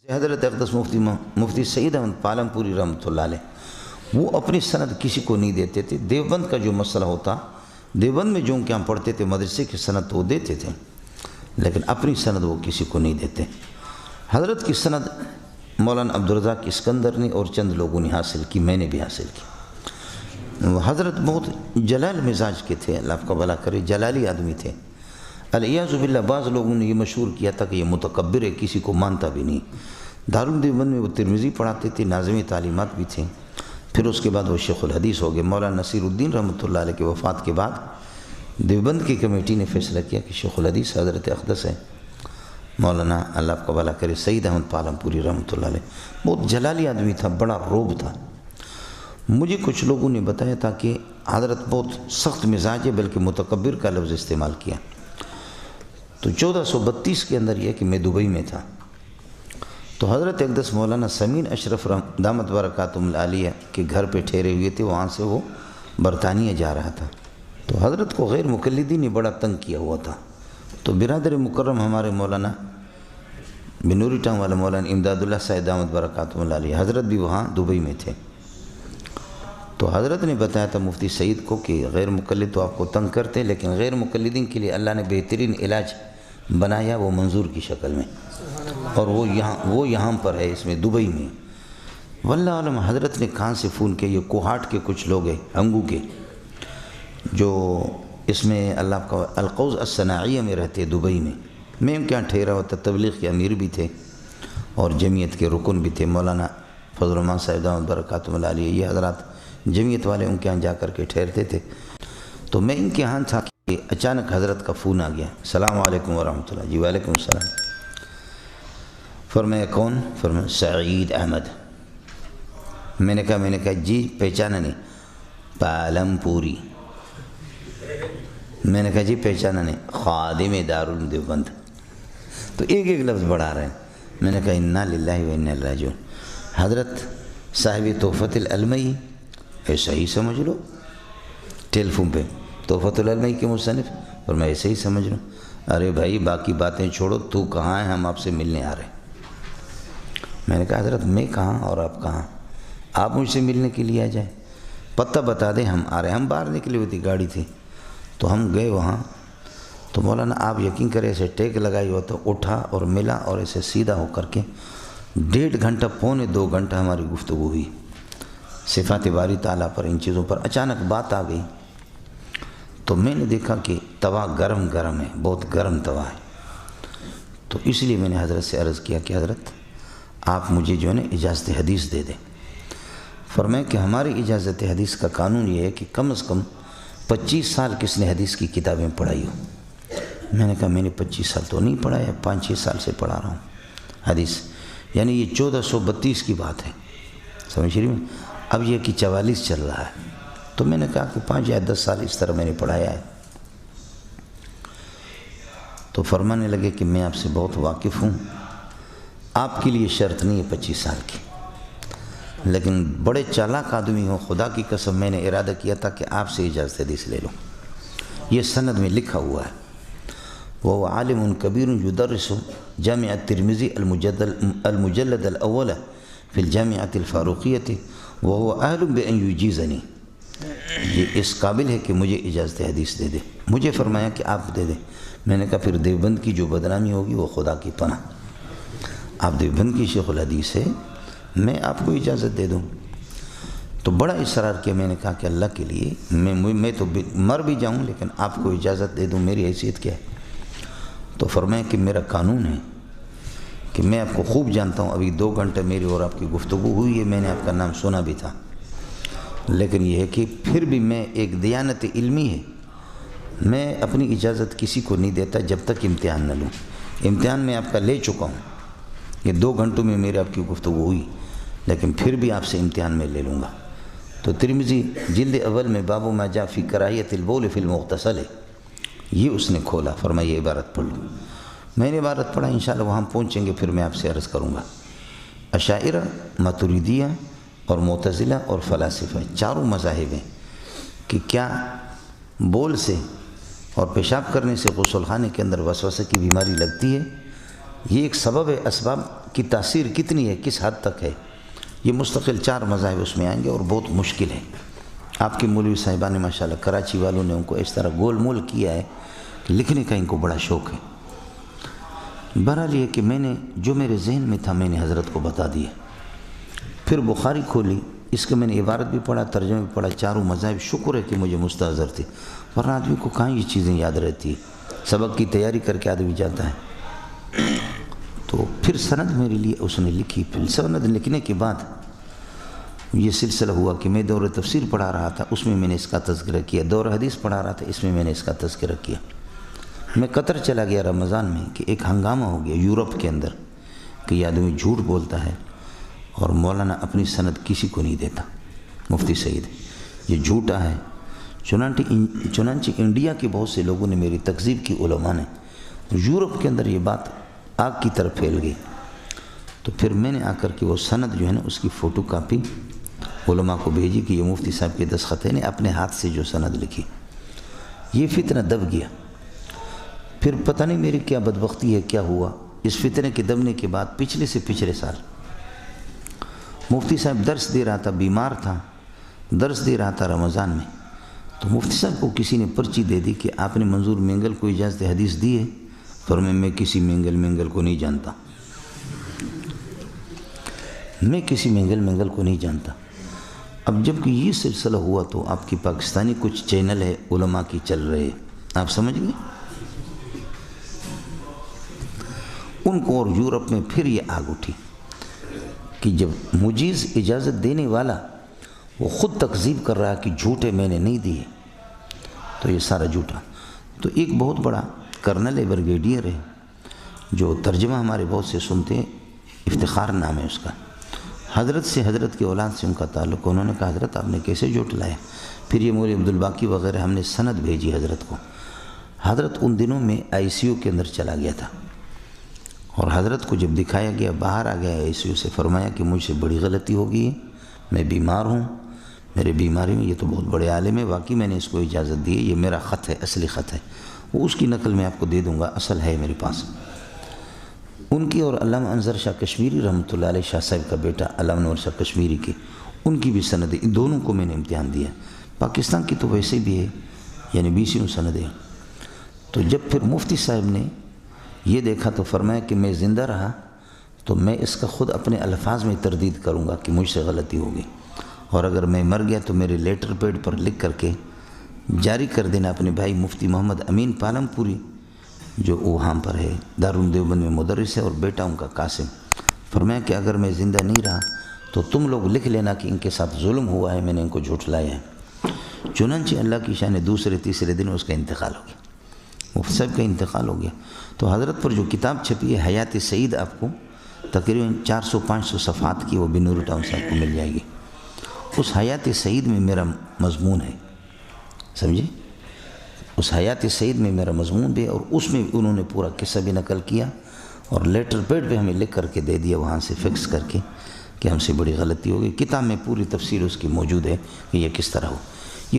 حضرت اقدس مفتی سعید احمد پالمپوری رحمۃ اللہ علیہ وہ اپنی سند کسی کو نہیں دیتے تھے۔ دیوبند کا جو مسئلہ ہوتا، دیوبند میں جو ان کے ہم پڑھتے تھے مدرسے کی سند تو وہ دیتے تھے، لیکن اپنی سند وہ کسی کو نہیں دیتے۔ حضرت کی سند مولانا عبدالرزاق اسکندر نے اور چند لوگوں نے حاصل کی، میں نے بھی حاصل کی۔ حضرت بہت جلال مزاج کے تھے، اللہ آپ کا بھلا کرے، جلالی آدمی تھے۔ الیاذ باللہ بعض لوگوں نے یہ مشہور کیا تھا کہ یہ متکبر ہے، کسی کو مانتا بھی نہیں۔ دارالدیوبند میں وہ ترمذی پڑھاتے تھے، ناظمی تعلیمات بھی تھے۔ پھر اس کے بعد وہ شیخ الحدیث ہو گئے۔ مولانا نصیر الدین رحمۃ اللہ علیہ کی وفات کے بعد دیوبند کی کمیٹی نے فیصلہ کیا کہ شیخ الحدیث حضرت اقدس ہے مولانا، اللہ آپ کا بھلا کرے، سعید احمد پالمپوری رحمۃ اللہ علیہ۔ بہت جلالی آدمی تھا، بڑا روب تھا۔ مجھے کچھ لوگوں نے بتایا تھا کہ حضرت بہت سخت مزاج ہے، بلکہ متکبر کا لفظ استعمال کیا۔ تو 1432 کے اندر یہ کہ میں دبئی میں تھا، تو حضرت اقدس مولانا سمین اشرف دامت برکاتہم العالیہ کے گھر پہ ٹھہرے ہوئے تھے، وہاں سے وہ برطانیہ جا رہا تھا۔ تو حضرت کو غیر مقلدین نے بڑا تنگ کیا ہوا تھا۔ تو برادر مکرم ہمارے مولانا بنوری ٹانگ والے مولانا امداد اللہ صاحب دامت برکاتہم العالیہ، حضرت بھی وہاں دبئی میں تھے۔ تو حضرت نے بتایا تھا مفتی سعید کو کہ غیر مقلد تو آپ کو تنگ کرتے، لیکن غیر مقلدین کے لیے اللہ نے بہترین علاج بنایا، وہ منظور کی شکل میں، اور وہ یہاں پر ہے، اس میں دبئی میں۔ واللہ علم حضرت نے کہاں سے فون کیا، یہ کوہاٹ کے کچھ لوگ ہیں ہنگو کے، جو اس میں اللہ کا القوز الصناعیہ میں رہتے دبئی میں۔ میں ان کے یہاں ٹھہرا ہوتا، تبلیغ کے امیر بھی تھے اور جمعیت کے رکن بھی تھے، مولانا فضل الرحمان صاحب دامت برکاتہم العالیہ، یہ حضرات جمعیت والے ان کے یہاں جا کر کے ٹھہرتے تھے۔ تو میں ان کے یہاں تھا کہ اچانک حضرت کا فون آ گیا، السلام علیکم ورحمۃ اللہ۔ جی وعلیکم السلام۔ فرمایا کون؟ فرمایا سعید احمد۔ میں نے کہا جی پہچانا نہیں؟ پالمپوری۔ میں نے کہا جی پہچانا نہیں؟ خادم دارالدیوبند۔ تو ایک ایک لفظ بڑھا رہے ہیں۔ میں نے کہا انا للہ و انا الیہ راجعون۔ حضرت صاحب تحفۃ العلمی، ایسا ہی سمجھ لو، ٹیلی فون پہ تحفۃ العلمی کے مصنف، اور میں ایسے ہی سمجھ لوں۔ ارے بھائی باقی باتیں چھوڑو، تو کہاں ہے؟ ہم آپ سے ملنے آ رہے ہیں۔ میں نے کہا حضرت میں کہاں اور آپ کہاں؟ آپ مجھ سے ملنے کے لیے آ جائیں، پتہ بتا دیں، ہم آ رہے ہیں۔ ہم باہر نکلے ہوئی تھی، گاڑی تھی، تو ہم گئے وہاں۔ تو مولانا آپ یقین کریں ایسے ٹیک لگائی ہوا تو اٹھا اور ملا، اور ایسے سیدھا ہو کر کے 1.5 گھنٹہ پونے 2 گھنٹہ ہماری گفتگو ہوئی صفات باری تعالیٰ پر، ان چیزوں پر۔ اچانک بات آ گئی تو میں نے دیکھا کہ توا گرم ہے، بہت گرم توا ہے۔ تو اس لیے میں نے حضرت سے عرض کیا کہ حضرت آپ مجھے جو ہے نا اجازت حدیث دے دیں۔ فرمایا کہ ہماری اجازت حدیث کا قانون یہ ہے کہ کم از کم 25 سال کس نے حدیث کی کتابیں پڑھائی ہو۔ میں نے کہا میں نے 25 سال تو نہیں پڑھایا، 5-6 سال سے پڑھا رہا ہوں حدیث، یعنی یہ 1432 کی بات ہے، سمجھ رہی میں؟ اب یہ کہ 44 چل رہا ہے۔ تو میں نے کہا کہ 5 یا 10 سال اس طرح میں نے پڑھایا ہے۔ تو فرمانے لگے کہ میں آپ سے بہت واقف ہوں، آپ کے لیے شرط نہیں ہے 25 سال کی، لیکن بڑے چالاک آدمی ہوں، خدا کی قسم میں نے ارادہ کیا تھا کہ آپ سے اجازت حدیث لے لوں۔ یہ سند میں لکھا ہوا ہے، وہ عالم کبیر یدرس جامع الترمذی المجلد الاول فی الجامعۃ الفاروقیۃ وهو اہل بان یجیزنی، یہ اس قابل ہے کہ مجھے اجازت حدیث دے دے۔ مجھے فرمایا کہ آپ دے دیں۔ میں نے کہا پھر دیوبند کی جو بدنامی ہوگی وہ خدا کی پناہ، آپ دیوبند کی شیخ الحدیث ہے، میں آپ کو اجازت دے دوں۔ تو بڑا اصرار کیا۔ میں نے کہا کہ اللہ کے لیے میں تو مر بھی جاؤں لیکن آپ کو اجازت دے دوں، میری حیثیت کیا ہے؟ تو فرمایا کہ میرا قانون ہے کہ میں آپ کو خوب جانتا ہوں، ابھی 2 گھنٹے میری اور آپ کی گفتگو ہوئی ہے، میں نے آپ کا نام سنا بھی تھا، لیکن یہ ہے کہ پھر بھی میں ایک دیانت علمی ہے، میں اپنی اجازت کسی کو نہیں دیتا جب تک امتحان نہ لوں۔ امتحان میں آپ کا لے چکا ہوں، یہ 2 گھنٹوں میں میرے آپ کی گفتگو ہوئی، لیکن پھر بھی آپ سے امتحان میں لے لوں گا۔ تو ترمذی جلد اول میں باب ما جاء فی کراہیۃ البول فی المغتسل، یہ اس نے کھولا، فرمایا یہ عبارت پڑھ لوں۔ میں نے عبارت پڑھا، انشاءاللہ وہاں پہنچیں گے پھر میں آپ سے عرض کروں گا۔ اشاعرہ، ماتریدیہ اور معتزلہ اور فلاسفہ، چاروں مذاہب ہیں کہ کیا بول سے اور پیشاب کرنے سے غسل خانے کے اندر وسوسے کی بیماری لگتی ہے؟ یہ ایک سبب ہے اسباب کی تاثیر کتنی ہے، کس حد تک ہے، یہ مستقل 4 مذاہب اس میں آئیں گے اور بہت مشکل ہے۔ آپ کے مولوی صاحبان نے ماشاءاللہ کراچی والوں نے ان کو اس طرح گول مول کیا ہے کہ لکھنے کا ان کو بڑا شوق ہے۔ بہرحال یہ کہ میں نے جو میرے ذہن میں تھا میں نے حضرت کو بتا دیا۔ پھر بخاری کھولی، اس کا میں نے عبارت بھی پڑھا، ترجمہ بھی پڑھا، 4 مذاہب۔ شکر ہے کہ مجھے مستحضر تھے، ورنہ آدمی کو کہاں یہ چیزیں یاد رہتی ہے، سبق کی تیاری کر کے آدمی جاتا ہے۔ تو پھر سند میرے لیے اس نے لکھی۔ پھر سند لکھنے کے بعد یہ سلسلہ ہوا کہ میں دور تفسیر پڑھا رہا تھا، اس میں نے اس کا تذکرہ کیا، دور حدیث پڑھا رہا تھا، اس میں نے اس کا تذکرہ کیا۔ میں قطر چلا گیا رمضان میں کہ ایک ہنگامہ ہو گیا یورپ کے اندر کہ یہ آدمی جھوٹ بولتا ہے اور مولانا اپنی سند کسی کو نہیں دیتا، مفتی سعید یہ جھوٹا ہے۔ چنانچہ انڈیا کے بہت سے لوگوں نے میری تکذیب کی، علماء نے، یورپ کے اندر یہ بات آگ کی طرف پھیل گئی۔ تو پھر میں نے آ کر کے وہ سند جو ہے نا اس کی فوٹو کاپی علماء کو بھیجی کہ یہ مفتی صاحب کے دستخط ہے، نے اپنے ہاتھ سے جو سند لکھی۔ یہ فتنہ دب گیا۔ پھر پتہ نہیں میری کیا بدبختی ہے، کیا ہوا، اس فتنے کے دبنے کے بعد پچھلے سے پچھلے سال مفتی صاحب درس دے رہا تھا، بیمار تھا، درس دے رہا تھا رمضان میں، تو مفتی صاحب کو کسی نے پرچی دے دی کہ آپ نے منظور مینگل کو اجازت حدیث دی ہے؟ فرمایا میں کسی مینگل کو نہیں جانتا، میں کسی مینگل کو نہیں جانتا۔ اب جب کہ یہ سلسلہ ہوا تو آپ کی پاکستانی کچھ چینل ہے علماء کی چل رہے، آپ سمجھ گئے، ان کو اور یورپ میں پھر یہ آگ اٹھی کہ جب مجیز اجازت دینے والا وہ خود تکذیب کر رہا کہ جھوٹے میں نے نہیں دیے، تو یہ سارا جھوٹا۔ تو ایک بہت بڑا کرنل ہے، بریگیڈیئر ہے، جو ترجمہ ہمارے بہت سے سنتے ہیں، افتخار نام ہے اس کا، حضرت سے، حضرت کی اولاد سے ان کا تعلق۔ انہوں نے کہا حضرت آپ نے کیسے جھوٹ لایا؟ پھر یہ مولوی عبدالباقی وغیرہ ہم نے سند بھیجی حضرت کو۔ حضرت ان دنوں میں ICU کے اندر چلا گیا تھا، اور حضرت کو جب دکھایا گیا، باہر آ گیا ICU سے، فرمایا کہ مجھ سے بڑی غلطی ہو گئی ہے، میں بیمار ہوں، میرے بیماری میں، یہ تو بہت بڑے عالم ہے، واقعی میں نے اس کو اجازت دی ہے، یہ میرا خط ہے، اصلی خط ہے، وہ اس کی نقل میں آپ کو دے دوں گا، اصل ہے میرے پاس۔ ان کی اور علامہ انظر شاہ کشمیری رحمۃ اللہ علیہ، شاہ صاحب کا بیٹا علامہ انور شاہ کشمیری کی، ان کی بھی سندیں، ان دونوں کو میں نے امتحان دیا۔ پاکستان کی تو ویسے بھی ہے، یعنی 20 سندیں۔ تو جب پھر مفتی صاحب نے یہ دیکھا تو فرمایا کہ میں زندہ رہا تو میں اس کا خود اپنے الفاظ میں تردید کروں گا کہ مجھ سے غلطی ہوگی، اور اگر میں مر گیا تو میرے لیٹر پیڈ پر لکھ کر کے جاری کر دینا اپنے بھائی مفتی محمد امین پالم پوری، جو وہاں پر ہے، دارالعلوم دیوبند میں مدرس ہے، اور بیٹا ان کا قاسم۔ فرمایا کہ اگر میں زندہ نہیں رہا تو تم لوگ لکھ لینا کہ ان کے ساتھ ظلم ہوا ہے، میں نے ان کو جھٹلایا ہے۔ چنانچہ اللہ کی شان نے دوسرے تیسرے دن اس کا انتقال ہو گیا، مفتی صاحب کا انتقال ہو گیا۔ تو حضرت پر جو کتاب چھپی ہے حیات سعید، آپ کو تقریباً 400-500 صفحات کی، وہ بنور ٹاؤن صاحب کو مل جائے گی۔ اس حیات سعید میں میرا مضمون ہے، سمجھے، اس حیات سعید میں میرا مضمون بھی ہے، اور اس میں انہوں نے پورا قصہ بھی نقل کیا، اور لیٹر پیڈ پہ ہمیں لکھ کر کے دے دیا وہاں سے فکس کر کے کہ ہم سے بڑی غلطی ہو گئی۔ کتاب میں پوری تفصیل اس کی موجود ہے کہ یہ کس طرح ہو۔